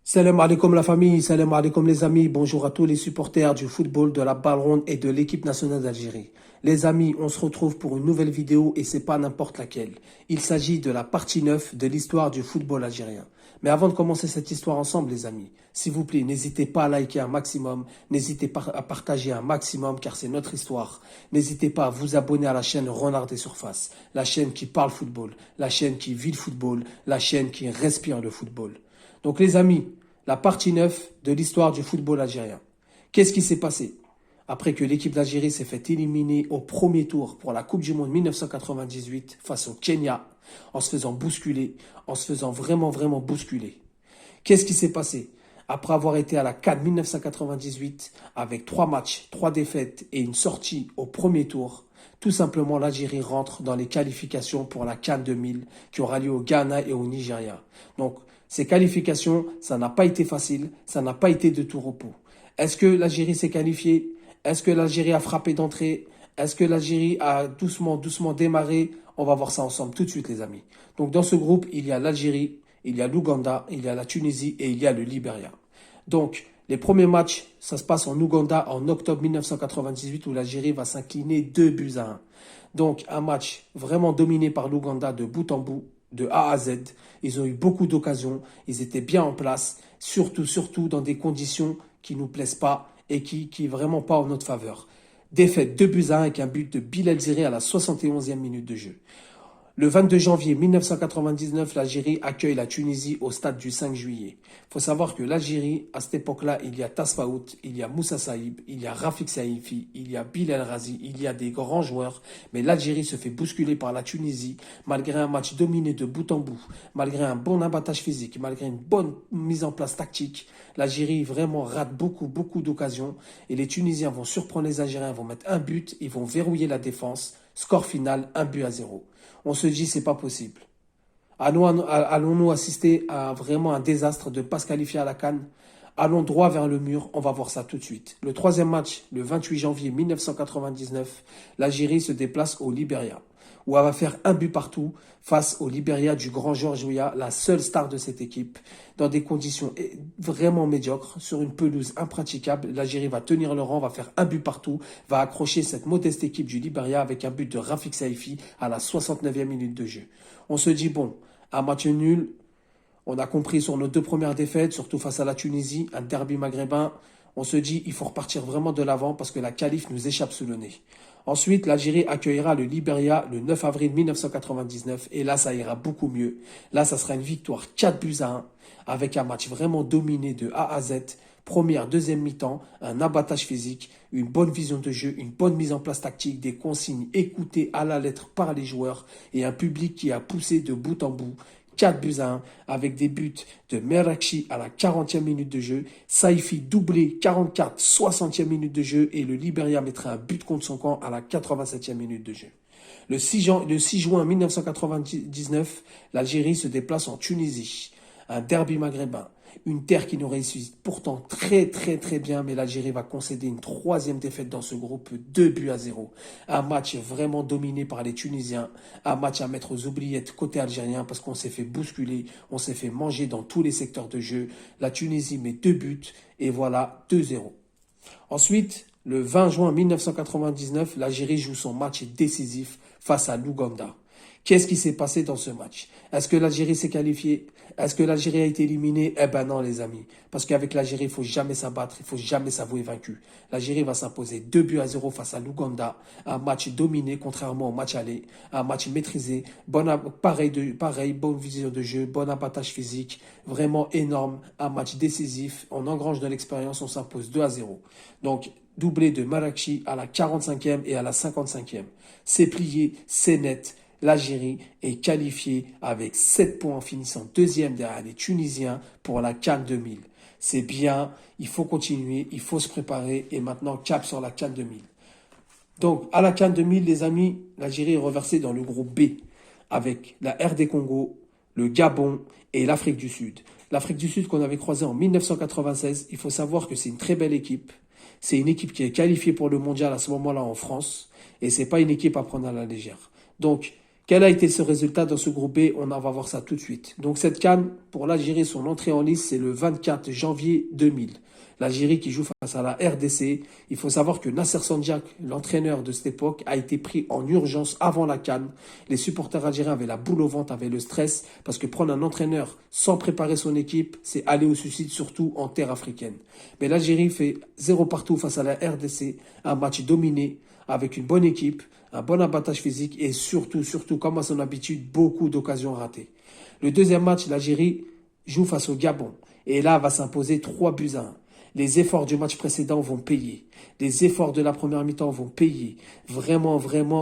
Salam alaikum la famille, salam alaikum les amis, bonjour à tous les supporters du football, de la balle ronde et de l'équipe nationale d'Algérie. Les amis, on se retrouve pour une nouvelle vidéo et c'est pas n'importe laquelle. Il s'agit de la partie 9 de l'histoire du football algérien. Mais avant de commencer cette histoire ensemble les amis, s'il vous plaît, n'hésitez pas à liker un maximum, n'hésitez pas à partager un maximum car c'est notre histoire. N'hésitez pas à vous abonner à la chaîne Renard des Surfaces, la chaîne qui parle football, la chaîne qui vit le football, la chaîne qui respire le football. Donc les amis, la partie 9 de l'histoire du football algérien. Qu'est-ce qui s'est passé? Après que l'équipe d'Algérie s'est fait éliminer au premier tour pour la Coupe du Monde 1998 face au Kenya, en se faisant bousculer, en se faisant vraiment bousculer. Qu'est-ce qui s'est passé? Après avoir été à la CAN 1998 avec 3 matchs, 3 défaites et une sortie au premier tour, tout simplement l'Algérie rentre dans les qualifications pour la CAN 2000 qui aura lieu au Ghana et au Nigeria. Donc ces qualifications, ça n'a pas été facile, ça n'a pas été de tout repos. Est-ce que l'Algérie s'est qualifiée? Est-ce que l'Algérie a frappé d'entrée? Est-ce que l'Algérie a doucement démarré? On va voir ça ensemble tout de suite les amis. Donc dans ce groupe, il y a l'Algérie, il y a l'Ouganda, il y a la Tunisie et il y a le Libéria. Donc les premiers matchs, ça se passe en Ouganda en octobre 1998 où l'Algérie va s'incliner 2-1. Donc un match vraiment dominé par l'Ouganda de bout en bout, de A à Z. Ils ont eu beaucoup d'occasions, ils étaient bien en place, surtout dans des conditions qui ne nous plaisent pas et qui vraiment pas en notre faveur. Défaite 2-1 avec un but de Bilal Ziré à la 71e minute de jeu. Le 22 janvier 1999, l'Algérie accueille la Tunisie au stade du 5 juillet. Il faut savoir que l'Algérie, à cette époque-là, il y a Tasfaout, il y a Moussa Saïb, il y a Rafik Saifi, il y a Bilal Razi, il y a des grands joueurs. Mais l'Algérie se fait bousculer par la Tunisie, malgré un match dominé de bout en bout, malgré un bon abattage physique, malgré une bonne mise en place tactique. L'Algérie vraiment rate beaucoup d'occasions. Et les Tunisiens vont surprendre les Algériens, vont mettre un but, ils vont verrouiller la défense. Score final, 1-0. On se dit, c'est pas possible. Allons-nous assister à vraiment un désastre de ne pas se qualifier à la CAN? Allons droit vers le mur, on va voir ça tout de suite. Le troisième match, le 28 janvier 1999, l'Algérie se déplace au Libéria, où elle va faire un but partout face au Libéria du grand Georges Weah, la seule star de cette équipe, dans des conditions vraiment médiocres, sur une pelouse impraticable. L'Algérie va tenir le rang, va faire un but partout, va accrocher cette modeste équipe du Libéria avec un but de Rafik Saifi à la 69e minute de jeu. On se dit, bon, un match nul, on a compris sur nos 2 premières défaites, surtout face à la Tunisie, un derby maghrébin. On se dit il faut repartir vraiment de l'avant parce que la qualif nous échappe sous le nez. Ensuite, l'Algérie accueillera le Libéria le 9 avril 1999 et là, ça ira beaucoup mieux. Là, ça sera une victoire 4-1 avec un match vraiment dominé de A à Z. Première, deuxième mi-temps, un abattage physique, une bonne vision de jeu, une bonne mise en place tactique, des consignes écoutées à la lettre par les joueurs et un public qui a poussé de bout en bout. 4-1 avec des buts de Merakchi à la 40e minute de jeu, Saifi doublé 44, 60e minute de jeu et le Libéria mettra un but contre son camp à la 87e minute de jeu. Le 6 juin 1999, l'Algérie se déplace en Tunisie, un derby maghrébin. Une terre qui nous réussit pourtant très bien, mais l'Algérie va concéder une 3e défaite dans ce groupe, 2-0. Un match vraiment dominé par les Tunisiens, un match à mettre aux oubliettes côté algérien parce qu'on s'est fait bousculer, on s'est fait manger dans tous les secteurs de jeu. La Tunisie met 2 buts et voilà 2-0. Ensuite, le 20 juin 1999, l'Algérie joue son match décisif face à l'Ouganda. Qu'est-ce qui s'est passé dans ce match? Est-ce que l'Algérie s'est qualifiée? Est-ce que l'Algérie a été éliminée? Eh ben non, les amis. Parce qu'avec l'Algérie, il ne faut jamais s'abattre, il ne faut jamais s'avouer vaincu. L'Algérie va s'imposer 2-0 face à l'Ouganda. Un match dominé, contrairement au match aller. Un match maîtrisé. Pareil, bonne vision de jeu, bon abattage physique. Vraiment énorme. Un match décisif. On engrange de l'expérience, on s'impose 2-0. Donc, doublé de Merakchi à la 45e et à la 55e. C'est plié, c'est net. L'Algérie est qualifiée avec 7 points en finissant deuxième derrière les Tunisiens pour la CAN 2000. C'est bien, il faut continuer, il faut se préparer et maintenant cap sur la CAN 2000. Donc à la CAN 2000, les amis, l'Algérie est reversée dans le groupe B avec la RD Congo, le Gabon et l'Afrique du Sud. L'Afrique du Sud qu'on avait croisée en 1996, il faut savoir que c'est une très belle équipe. C'est une équipe qui est qualifiée pour le mondial à ce moment-là en France et c'est pas une équipe à prendre à la légère. Donc Quel a été ce résultat dans ce groupe B? On va voir ça tout de suite. Donc cette CAN, pour l'Algérie, son entrée en lice, c'est le 24 janvier 2000. L'Algérie qui joue face à la RDC. Il faut savoir que Nasser Sandiak, l'entraîneur de cette époque, a été pris en urgence avant la CAN. Les supporters algériens avaient la boule au ventre, avaient le stress, parce que prendre un entraîneur sans préparer son équipe, c'est aller au suicide, surtout en terre africaine. Mais l'Algérie fait 0 partout face à la RDC, un match dominé, avec une bonne équipe, un bon abattage physique et surtout, comme à son habitude, beaucoup d'occasions ratées. Le deuxième match, l'Algérie joue face au Gabon. Et là, va s'imposer 3-1. Les efforts du match précédent vont payer. Les efforts de la première mi-temps vont payer. Vraiment,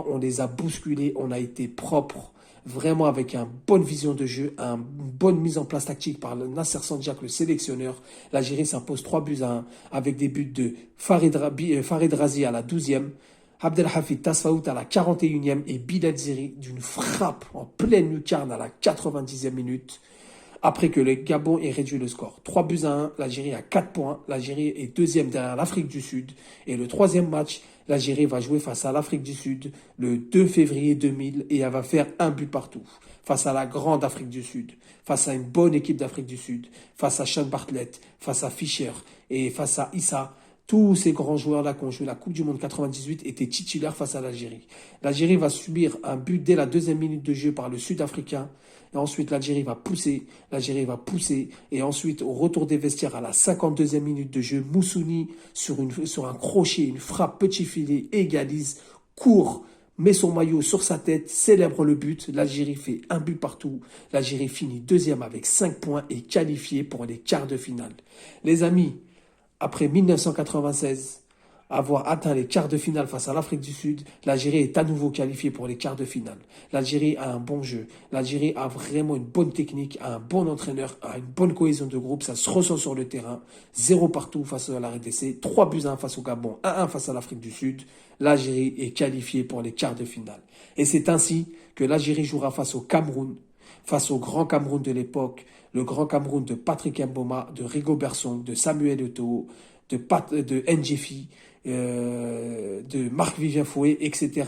on les a bousculés. On a été propre. Vraiment avec une bonne vision de jeu, une bonne mise en place tactique par Nasser Sandiak, le sélectionneur. L'Algérie s'impose 3-1 avec des buts de Farid Razi à la 12e. Abdelhafid Tasfaout à la 41e et Bilal Ziri d'une frappe en pleine lucarne à la 90e minute. Après que le Gabon ait réduit le score. 3-1, l'Algérie a 4 points. L'Algérie est deuxième derrière l'Afrique du Sud. Et le troisième match, l'Algérie va jouer face à l'Afrique du Sud le 2 février 2000 et elle va faire un but partout. Face à la grande Afrique du Sud, face à une bonne équipe d'Afrique du Sud, face à Sean Bartlett, face à Fischer et face à Issa. Tous ces grands joueurs-là qui ont joué la Coupe du Monde 98 étaient titulaires face à l'Algérie. L'Algérie va subir un but dès la deuxième minute de jeu par le Sud-Africain. Et ensuite, l'Algérie va pousser. Et ensuite, au retour des vestiaires, à la 52e minute de jeu, Moussouni, sur un crochet, une frappe petit filet, égalise, court, met son maillot sur sa tête, célèbre le but. L'Algérie fait un but partout. L'Algérie finit deuxième avec 5 points et qualifiée pour les quarts de finale. Les amis, après 1996, avoir atteint les quarts de finale face à l'Afrique du Sud, l'Algérie est à nouveau qualifiée pour les quarts de finale. L'Algérie a un bon jeu. L'Algérie a vraiment une bonne technique, a un bon entraîneur, a une bonne cohésion de groupe. Ça se ressent sur le terrain. 0 partout face à la RDC, 3-1 face au Gabon, 1-1 face à l'Afrique du Sud. L'Algérie est qualifiée pour les quarts de finale. Et c'est ainsi que l'Algérie jouera face au Cameroun, face au grand Cameroun de l'époque, le grand Cameroun de Patrick Mboma, de Rigobert Song, de Samuel Eto'o, de Ndjefi, de Marc-Vivien Fouet, etc.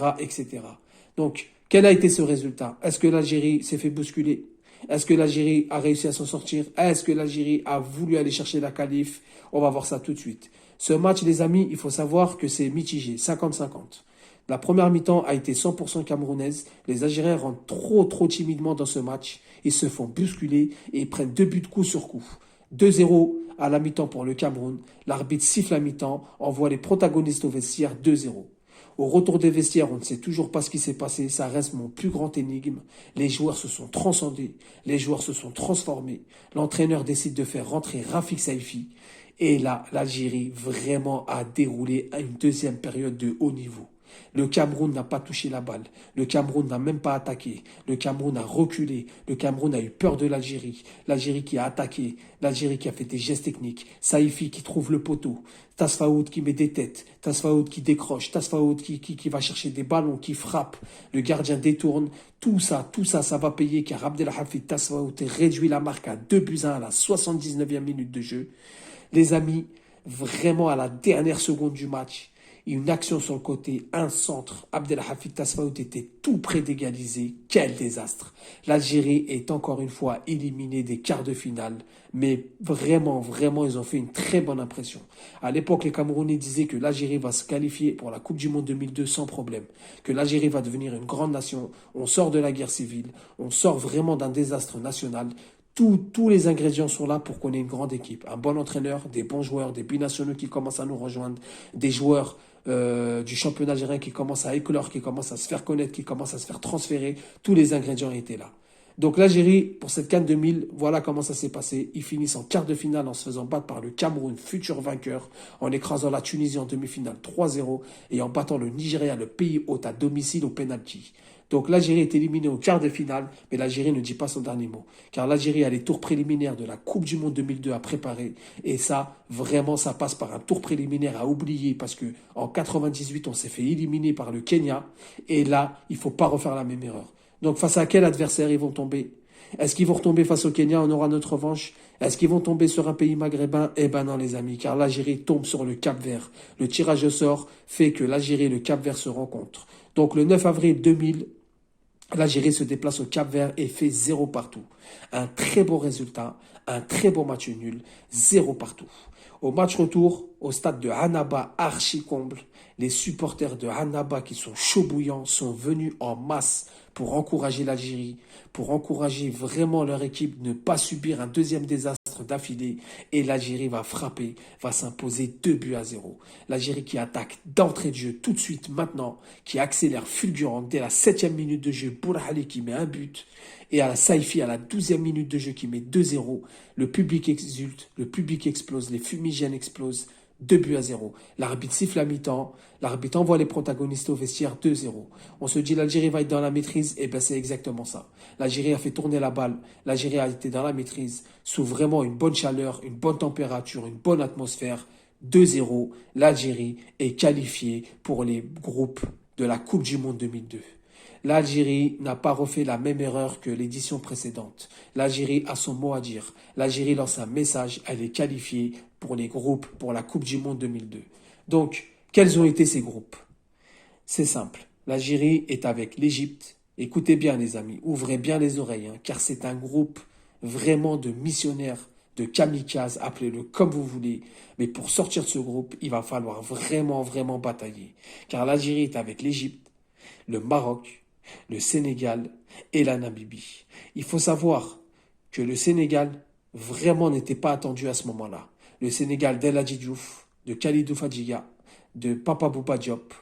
Donc, quel a été ce résultat? Est-ce que l'Algérie s'est fait bousculer? Est-ce que l'Algérie a réussi à s'en sortir? Est-ce que l'Algérie a voulu aller chercher la qualif? On va voir ça tout de suite. Ce match, les amis, il faut savoir que c'est mitigé, 50-50. La première mi-temps a été 100% camerounaise. Les Algériens rentrent trop timidement dans ce match. Ils se font bousculer et ils prennent 2 buts coup sur coup. 2-0 à la mi-temps pour le Cameroun. L'arbitre siffle à mi-temps, envoie les protagonistes au vestiaire 2-0. Au retour des vestiaires, on ne sait toujours pas ce qui s'est passé. Ça reste mon plus grand énigme. Les joueurs se sont transcendés. Les joueurs se sont transformés. L'entraîneur décide de faire rentrer Rafik Saifi. Et là, l'Algérie vraiment a déroulé à une deuxième période de haut niveau. Le Cameroun n'a pas touché la balle. Le Cameroun n'a même pas attaqué. Le Cameroun a reculé. Le Cameroun a eu peur de l'Algérie. L'Algérie qui a attaqué. L'Algérie qui a fait des gestes techniques. Saifi qui trouve le poteau. Tasfaout qui met des têtes. Tasfaout qui décroche. Tasfaout qui va chercher des ballons, qui frappe. Le gardien détourne. Tout ça, ça va payer car Abdelhafid Tasfaout réduit la marque à 2-1 à la 79e minute de jeu. Les amis, vraiment à la dernière seconde du match, une action sur le côté, un centre. Abdelhafid Tasfaout était tout près d'égaliser. Quel désastre. L'Algérie est encore une fois éliminée des quarts de finale. Mais vraiment, ils ont fait une très bonne impression. À l'époque, les Camerounais disaient que l'Algérie va se qualifier pour la Coupe du Monde 2002 sans problème. Que l'Algérie va devenir une grande nation. On sort de la guerre civile. On sort vraiment d'un désastre national. Tous les ingrédients sont là pour qu'on ait une grande équipe. Un bon entraîneur, des bons joueurs, des binationaux qui commencent à nous rejoindre, des joueurs du championnat algérien qui commencent à éclore, qui commencent à se faire connaître, qui commencent à se faire transférer. Tous les ingrédients étaient là. Donc l'Algérie, pour cette CAN 2000, voilà comment ça s'est passé. Ils finissent en quart de finale en se faisant battre par le Cameroun, futur vainqueur, en écrasant la Tunisie en demi-finale 3-0 et en battant le Nigeria, le pays hôte, à domicile au penalty. Donc l'Algérie est éliminée au quart de finale, mais l'Algérie ne dit pas son dernier mot. Car l'Algérie a les tours préliminaires de la Coupe du Monde 2002 à préparer. Et ça, vraiment, ça passe par un tour préliminaire à oublier. Parce que en 98, on s'est fait éliminer par le Kenya. Et là, il ne faut pas refaire la même erreur. Donc face à quel adversaire ils vont tomber? Est-ce qu'ils vont retomber face au Kenya? On aura notre revanche. Est-ce qu'ils vont tomber sur un pays maghrébin? Eh ben non, les amis, car l'Algérie tombe sur le Cap-Vert. Le tirage au sort fait que l'Algérie et le Cap-Vert se rencontrent. Donc le 9 avril 2000, L'Algérie se déplace au Cap-Vert et fait 0 partout. Un très beau résultat, un très beau match nul, 0 partout. Au match retour, au stade de Annaba, archi comble, les supporters de Annaba qui sont chauds bouillants sont venus en masse pour encourager l'Algérie, pour encourager vraiment leur équipe de ne pas subir un deuxième désastre d'affilée. Et l'Algérie va frapper, va s'imposer 2 buts à 0. L'Algérie qui attaque d'entrée de jeu tout de suite maintenant, qui accélère fulgurante dès la 7e minute de jeu. Bourhali qui met un but. Et à la Saifi, à la 12e minute de jeu, qui met 2-0. Le public exulte, le public explose, les fumigènes explosent. 2 buts à 0. L'arbitre siffle à mi-temps, l'arbitre envoie les protagonistes au vestiaire 2-0. On se dit l'Algérie va être dans la maîtrise, et bien c'est exactement ça. L'Algérie a fait tourner la balle, l'Algérie a été dans la maîtrise, sous vraiment une bonne chaleur, une bonne température, une bonne atmosphère. 2-0, l'Algérie est qualifiée pour les groupes de la Coupe du Monde 2002. L'Algérie n'a pas refait la même erreur que l'édition précédente. L'Algérie a son mot à dire. L'Algérie lance un message, elle est qualifiée pour les groupes pour la Coupe du Monde 2002. Donc, quels ont été ces groupes? C'est simple. L'Algérie est avec l'Égypte. Écoutez bien les amis, ouvrez bien les oreilles, hein, car c'est un groupe vraiment de missionnaires, de kamikazes, appelez-le comme vous voulez. Mais pour sortir de ce groupe, il va falloir vraiment, vraiment batailler. Car l'Algérie est avec l'Égypte, le Maroc, le Sénégal et la Namibie. Il faut savoir que le Sénégal vraiment n'était pas attendu à ce moment-là. Le Sénégal d'El Hadji Diouf, de Khalidou Fadjiga, de Papa Bouba Diop,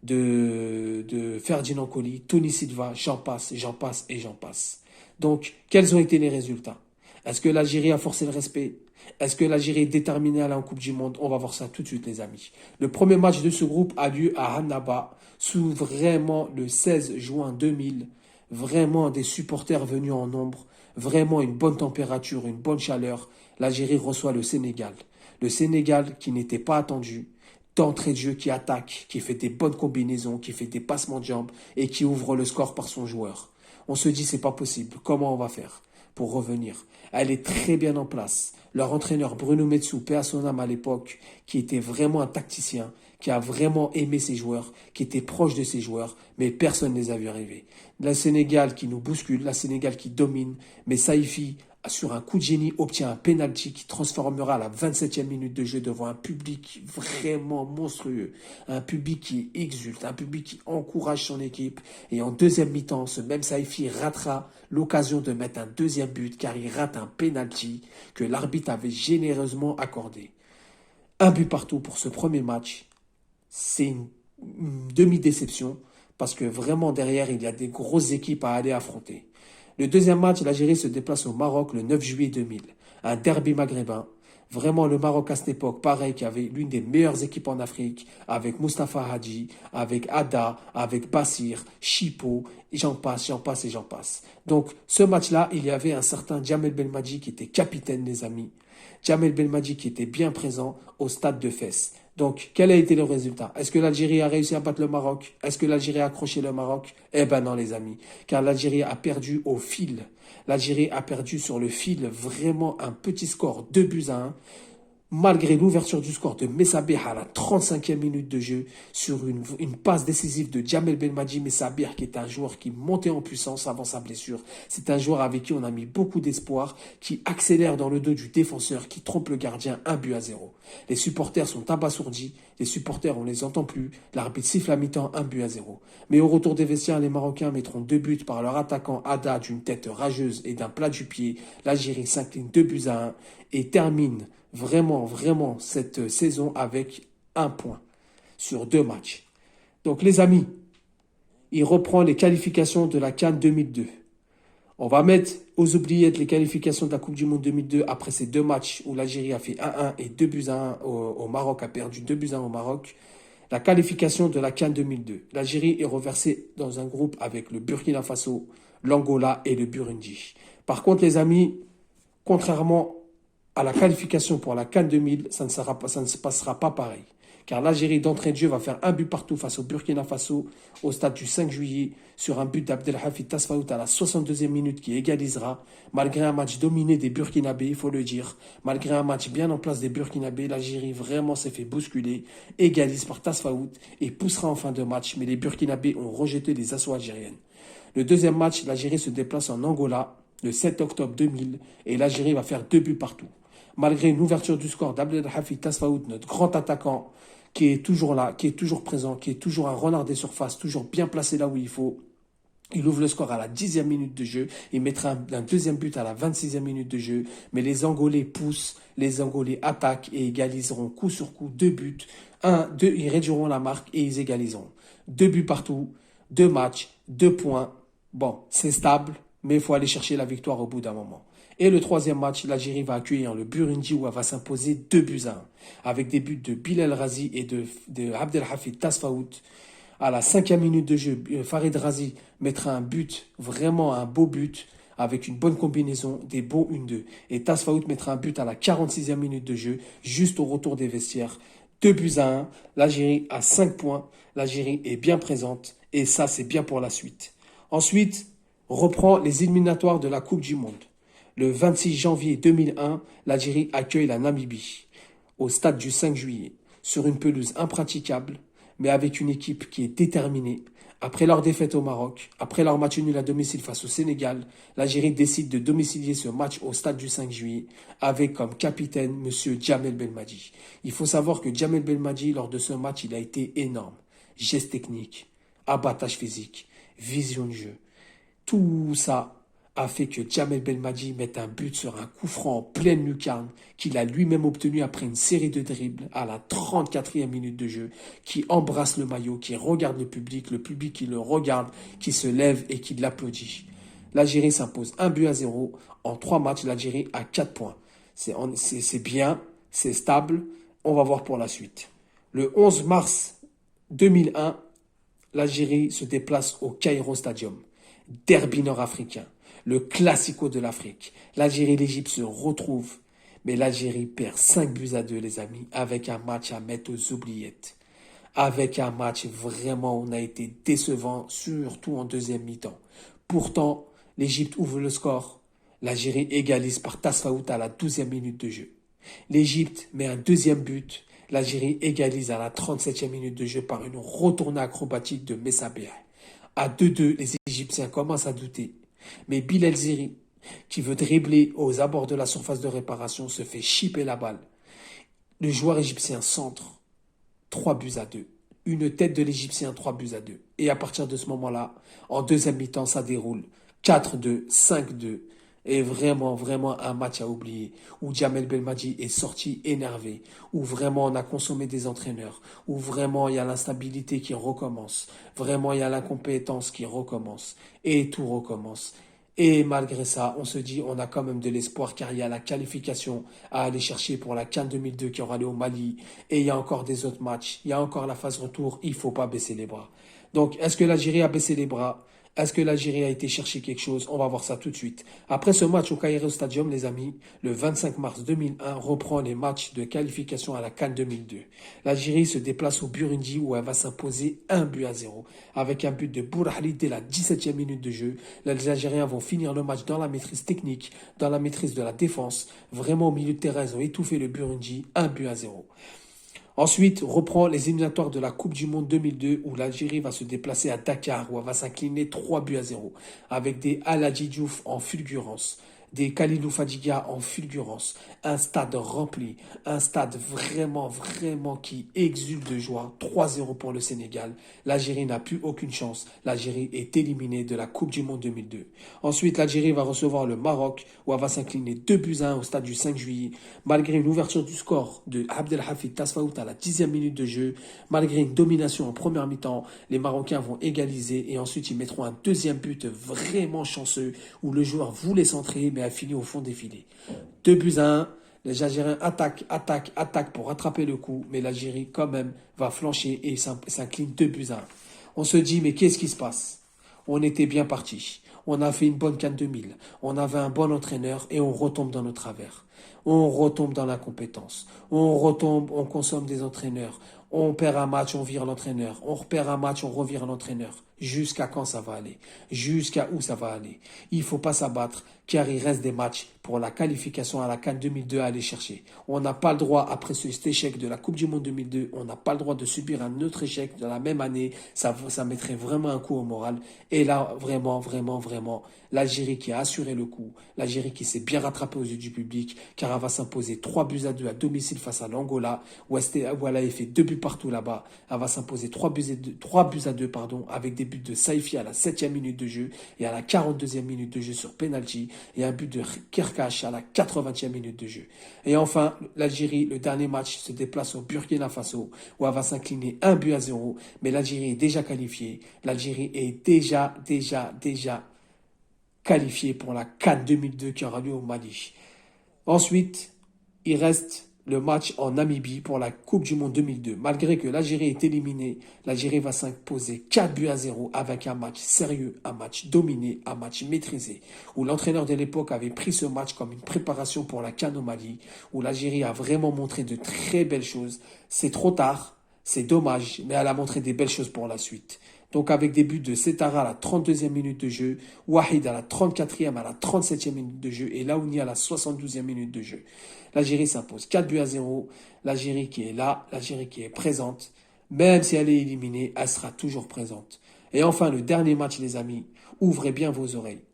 de Ferdinand Coly, Tony Silva, j'en passe, j'en passe et j'en passe. Donc, quels ont été les résultats? Est-ce que l'Algérie a forcé le respect? Est-ce que l'Algérie est déterminée à aller en Coupe du Monde? On va voir ça tout de suite, les amis. Le premier match de ce groupe a lieu à Annaba, sous vraiment le 16 juin 2000. Vraiment des supporters venus en nombre. Vraiment une bonne température, une bonne chaleur. L'Algérie reçoit le Sénégal. Le Sénégal qui n'était pas attendu, d'entrée de jeu, qui attaque, qui fait des bonnes combinaisons, qui fait des passements de jambes et qui ouvre le score par son joueur. On se dit c'est pas possible. Comment on va faire pour revenir? Elle est très bien en place. Leur entraîneur Bruno Metsu, paix à son âme à l'époque, qui était vraiment un tacticien, qui a vraiment aimé ses joueurs, qui était proche de ses joueurs, mais personne ne les a vus arriver. La Sénégal qui nous bouscule, la Sénégal qui domine, mais Saifi, sur un coup de génie, obtient un penalty qui transformera la 27e minute de jeu devant un public vraiment monstrueux, un public qui exulte, un public qui encourage son équipe. Et en deuxième mi-temps, ce même Saifi ratera l'occasion de mettre un deuxième but car il rate un penalty que l'arbitre avait généreusement accordé. Un but partout pour ce premier match. C'est une demi-déception parce que vraiment derrière, il y a des grosses équipes à aller affronter. Le deuxième match, l'Algérie se déplace au Maroc le 9 juillet 2000. Un derby maghrébin. Vraiment, le Maroc à cette époque, pareil, qui avait l'une des meilleures équipes en Afrique, avec Mustapha Hadji, avec Ada, avec Bassir, Chipo, et j'en passe, j'en passe et j'en passe. Donc, ce match-là, il y avait un certain Djamel Belmadi qui était capitaine, les amis. Djamel Belmadi qui était bien présent au stade de Fès. Donc, quel a été le résultat? Est-ce que l'Algérie a réussi à battre le Maroc? Est-ce que l'Algérie a accroché le Maroc? Eh ben non, les amis. Car l'Algérie a perdu au fil. L'Algérie a perdu sur le fil vraiment un petit score, 2 buts à 1. Malgré l'ouverture du score de Messabeh à la 35e minute de jeu, sur une passe décisive de Djamel Belmadi. Messabeh qui est un joueur qui montait en puissance avant sa blessure. C'est un joueur avec qui on a mis beaucoup d'espoir, qui accélère dans le dos du défenseur, qui trompe le gardien, 1 but à 0. Les supporters sont abasourdis, les supporters on les entend plus, l'arbitre siffle à mi-temps, 1 but à 0. Mais au retour des vestiaires, les Marocains mettront 2 buts par leur attaquant Ada d'une tête rageuse et d'un plat du pied. L'Algérie s'incline 2 buts à 1 et termine vraiment cette saison avec 1 point sur 2 matchs. Donc les amis, il reprend les qualifications de la CAN 2002. On va mettre aux oubliettes les qualifications de la Coupe du Monde 2002 après ces 2 matchs où l'Algérie a fait 1-1 et 2 buts à 1 au Maroc, a perdu 2 buts à 1 au Maroc. La qualification de la CAN 2002. L'Algérie est reversée dans un groupe avec le Burkina Faso, l'Angola et le Burundi. Par contre les amis, contrairement à la qualification pour la CAN 2000, ça ne se passera pas pareil. Car l'Algérie d'entrée de jeu va faire un but partout face au Burkina Faso au stade du 5 juillet sur un but d'Abdelhafid Tasfaout à la 62e minute qui égalisera. Malgré un match dominé des Burkinabés, il faut le dire, malgré un match bien en place des Burkinabés, l'Algérie vraiment s'est fait bousculer, égalise par Tasfaout et poussera en fin de match, mais les Burkinabés ont rejeté les assauts algériennes. Le deuxième match, l'Algérie se déplace en Angola le 7 octobre 2000 et l'Algérie va faire 2 buts partout. Malgré une ouverture du score d'Abdelhafid Tasfaout, notre grand attaquant, qui est toujours là, qui est toujours présent, qui est toujours un renard des surfaces, toujours bien placé là où il faut. Il ouvre le score à la 10e minute de jeu. Il mettra un deuxième but à la 26e minute de jeu. Mais les Angolais poussent, les Angolais attaquent et égaliseront coup sur coup 2 buts. Ils réduiront la marque et ils égaliseront. 2 buts partout, 2 matchs, 2 points. Bon, c'est stable, mais il faut aller chercher la victoire au bout d'un moment. Et le troisième match, l'Algérie va accueillir le Burundi où elle va s'imposer 2 buts à 1. Avec des buts de Bilal Razi et de Abdelhafid Tasfaout. À la 5e minute de jeu, Farid Razi mettra un but, vraiment un beau but, avec une bonne combinaison, des beaux 1-2. Et Tasfaout mettra un but à la 46e minute de jeu, juste au retour des vestiaires. 2 buts à 1. L'Algérie a 5 points. L'Algérie est bien présente. Et ça, c'est bien pour la suite. Ensuite, reprend les éliminatoires de la Coupe du Monde. Le 26 janvier 2001, l'Algérie accueille la Namibie au stade du 5 juillet, sur une pelouse impraticable, mais avec une équipe qui est déterminée. Après leur défaite au Maroc, après leur match nul à domicile face au Sénégal, l'Algérie décide de domicilier ce match au stade du 5 juillet avec comme capitaine M. Djamel Belmadi. Il faut savoir que Djamel Belmadi, lors de ce match, il a été énorme. Gestes techniques, abattage physique, vision de jeu. Tout ça a fait que Djamel Belmadi mette un but sur un coup franc en pleine lucarne qu'il a lui-même obtenu après une série de dribbles à la 34e minute de jeu, qui embrasse le maillot, qui regarde le public qui le regarde, qui se lève et qui l'applaudit. L'Algérie s'impose 1 but à 0. En 3 matchs, l'Algérie a 4 points. C'est bien, c'est stable. On va voir pour la suite. Le 11 mars 2001, l'Algérie se déplace au Cairo Stadium. Derby nord-africain. Le classico de l'Afrique. L'Algérie et l'Égypte se retrouvent, mais l'Algérie perd 5 buts à 2, les amis, avec un match à mettre aux oubliettes. Avec un match vraiment, on a été décevant, surtout en deuxième mi-temps. Pourtant, l'Égypte ouvre le score. L'Algérie égalise par Tasfaout à la 12e minute de jeu. L'Égypte met un deuxième but. L'Algérie égalise à la 37e minute de jeu par une retournée acrobatique de Messaber. À 2-2, les Égyptiens commencent à douter. Mais Bilal Ziri, qui veut dribbler aux abords de la surface de réparation, se fait chipper la balle. Le joueur égyptien centre. 3 buts à 2. Une tête de l'Égyptien, 3 buts à 2. Et à partir de ce moment-là, en deuxième mi-temps, ça déroule. 4-2, 5-2. Et vraiment, vraiment un match à oublier. Où Djamel Belmadi est sorti énervé. Où vraiment on a consommé des entraîneurs. Où vraiment il y a l'instabilité qui recommence. Vraiment il y a l'incompétence qui recommence. Et tout recommence. Et malgré ça, on se dit on a quand même de l'espoir car il y a la qualification à aller chercher pour la CAN 2002 qui aura lieu au Mali. Et il y a encore des autres matchs. Il y a encore la phase retour. Il ne faut pas baisser les bras. Donc, est-ce que l'Algérie a baissé les bras? Est-ce que l'Algérie a été chercher quelque chose? On va voir ça tout de suite. Après ce match au Cairo Stadium, les amis, le 25 mars 2001 reprend les matchs de qualification à la CAN 2002. L'Algérie se déplace au Burundi où elle va s'imposer 1 but à 0. Avec un but de Bourahli dès la 17e minute de jeu, les Algériens vont finir le match dans la maîtrise technique, dans la maîtrise de la défense. Vraiment au milieu de terrain, ils ont étouffé le Burundi, 1 but à 0. Ensuite, reprend les éliminatoires de la Coupe du Monde 2002 où l'Algérie va se déplacer à Dakar où elle va s'incliner 3 buts à 0 avec des Aladji Diouf en fulgurance, des Khalilou Fadiga en fulgurance, un stade rempli, un stade vraiment, vraiment qui exulte de joie, 3-0 pour le Sénégal. L'Algérie n'a plus aucune chance, l'Algérie est éliminée de la Coupe du Monde 2002. Ensuite, l'Algérie va recevoir le Maroc où elle va s'incliner 2 buts à 1 au stade du 5 juillet, malgré une ouverture du score de Abdelhafid Tasfaout à la 10e minute de jeu, malgré une domination en première mi-temps, les Marocains vont égaliser et ensuite ils mettront un deuxième but vraiment chanceux où le joueur voulait centrer mais a fini au fond des filets. 2 buts à 1, les Algériens attaquent pour rattraper le coup, mais l'Algérie quand même va flancher et s'incline 2 buts à 1. On se dit mais qu'est-ce qui se passe? On était bien parti. On a fait une bonne CAN 2000. On avait un bon entraîneur et on retombe dans nos travers. on retombe dans l'incompétence. On retombe, on consomme des entraîneurs. On perd un match, on vire l'entraîneur. On repère un match, on revire l'entraîneur. Jusqu'à quand ça va aller? Jusqu'à où ça va aller? Il faut pas s'abattre, car il reste des matchs pour la qualification à la CAN 2002 à aller chercher. On n'a pas le droit, après cet échec de la Coupe du Monde 2002, on n'a pas le droit de subir un autre échec dans la même année. Ça mettrait vraiment un coup au moral. Et là, vraiment, vraiment, vraiment, l'Algérie qui a assuré le coup, l'Algérie qui s'est bien rattrapée aux yeux du public, car elle va s'imposer 3-2 à domicile face à l'Angola, où elle a fait 2 buts partout là-bas. Elle va s'imposer 3-2, avec des buts de Saifi à la 7e minute de jeu et à la 42e minute de jeu sur penalty, et un but de Kerkash à la 80e minute de jeu. Et enfin, l'Algérie, le dernier match, se déplace au Burkina Faso, où elle va s'incliner 1-0, mais l'Algérie est déjà qualifiée. L'Algérie est déjà qualifiée pour la CAN 2002 qui aura lieu au Mali. Ensuite, il reste le match en Namibie pour la Coupe du Monde 2002. Malgré que l'Algérie est éliminée, l'Algérie va s'imposer 4-0 avec un match sérieux, un match dominé, un match maîtrisé, où l'entraîneur de l'époque avait pris ce match comme une préparation pour la CAN au Mali, où l'Algérie a vraiment montré de très belles choses. C'est trop tard, c'est dommage, mais elle a montré des belles choses pour la suite. Donc avec des buts de Setara à la 32e minute de jeu, Wahid à la 34e, à la 37e minute de jeu et Laouni à la 72e minute de jeu. L'Algérie s'impose 4-0. L'Algérie qui est là, l'Algérie qui est présente, même si elle est éliminée, elle sera toujours présente. Et enfin, le dernier match, les amis, ouvrez bien vos oreilles,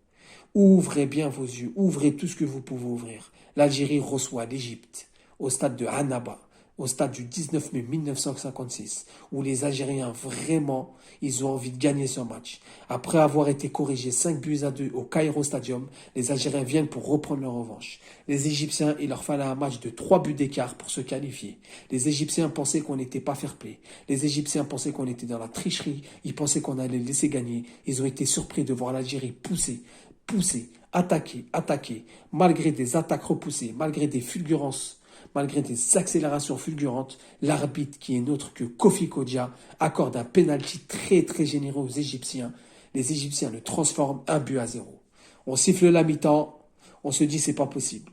ouvrez bien vos yeux, ouvrez tout ce que vous pouvez ouvrir. L'Algérie reçoit l'Égypte au stade de Annaba, au stade du 19 mai 1956, où les Algériens vraiment, ils ont envie de gagner ce match. Après avoir été corrigés 5-2 au Cairo Stadium, les Algériens viennent pour reprendre leur revanche. Les Égyptiens, il leur fallait un match de 3 buts d'écart pour se qualifier. Les Égyptiens pensaient qu'on n'était pas fair-play. Les Égyptiens pensaient qu'on était dans la tricherie. Ils pensaient qu'on allait les laisser gagner. Ils ont été surpris de voir l'Algérie pousser, attaquer, malgré des attaques repoussées, malgré des fulgurances, malgré des accélérations fulgurantes. L'arbitre, qui est nôtre que Kofi Kodia, accorde un penalty très généreux aux Égyptiens. Les Égyptiens le transforment 1-0. On siffle la mi-temps, on se dit c'est pas possible.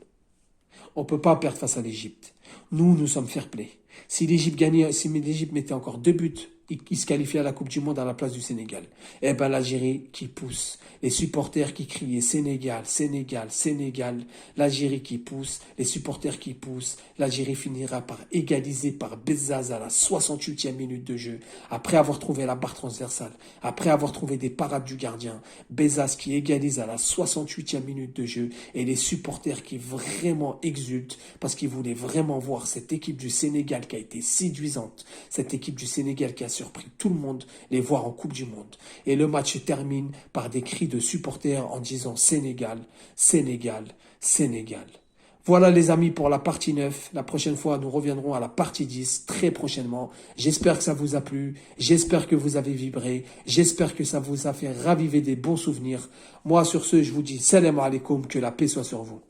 On ne peut pas perdre face à l'Égypte. Nous sommes fair-play. Si l'Égypte gagnait, si l'Égypte mettait encore 2 buts, il se qualifiait à la Coupe du Monde à la place du Sénégal. Eh ben l'Algérie qui pousse, les supporters qui criaient Sénégal, Sénégal, Sénégal, l'Algérie qui pousse, les supporters qui poussent, l'Algérie finira par égaliser par Bezzaz à la 68e minute de jeu, après avoir trouvé la barre transversale, après avoir trouvé des parades du gardien. Bezzaz qui égalise à la 68e minute de jeu, et les supporters qui vraiment exultent parce qu'ils voulaient vraiment voir cette équipe du Sénégal qui a été séduisante, cette équipe du Sénégal qui a surpris tout le monde, les voir en Coupe du Monde. Et le match se termine par des cris de supporters en disant Sénégal, Sénégal, Sénégal. Voilà les amis pour la partie 9. La prochaine fois, nous reviendrons à la partie 10 très prochainement. J'espère que ça vous a plu. J'espère que vous avez vibré. J'espère que ça vous a fait raviver des bons souvenirs. Moi, sur ce, je vous dis salam alaikum, que la paix soit sur vous.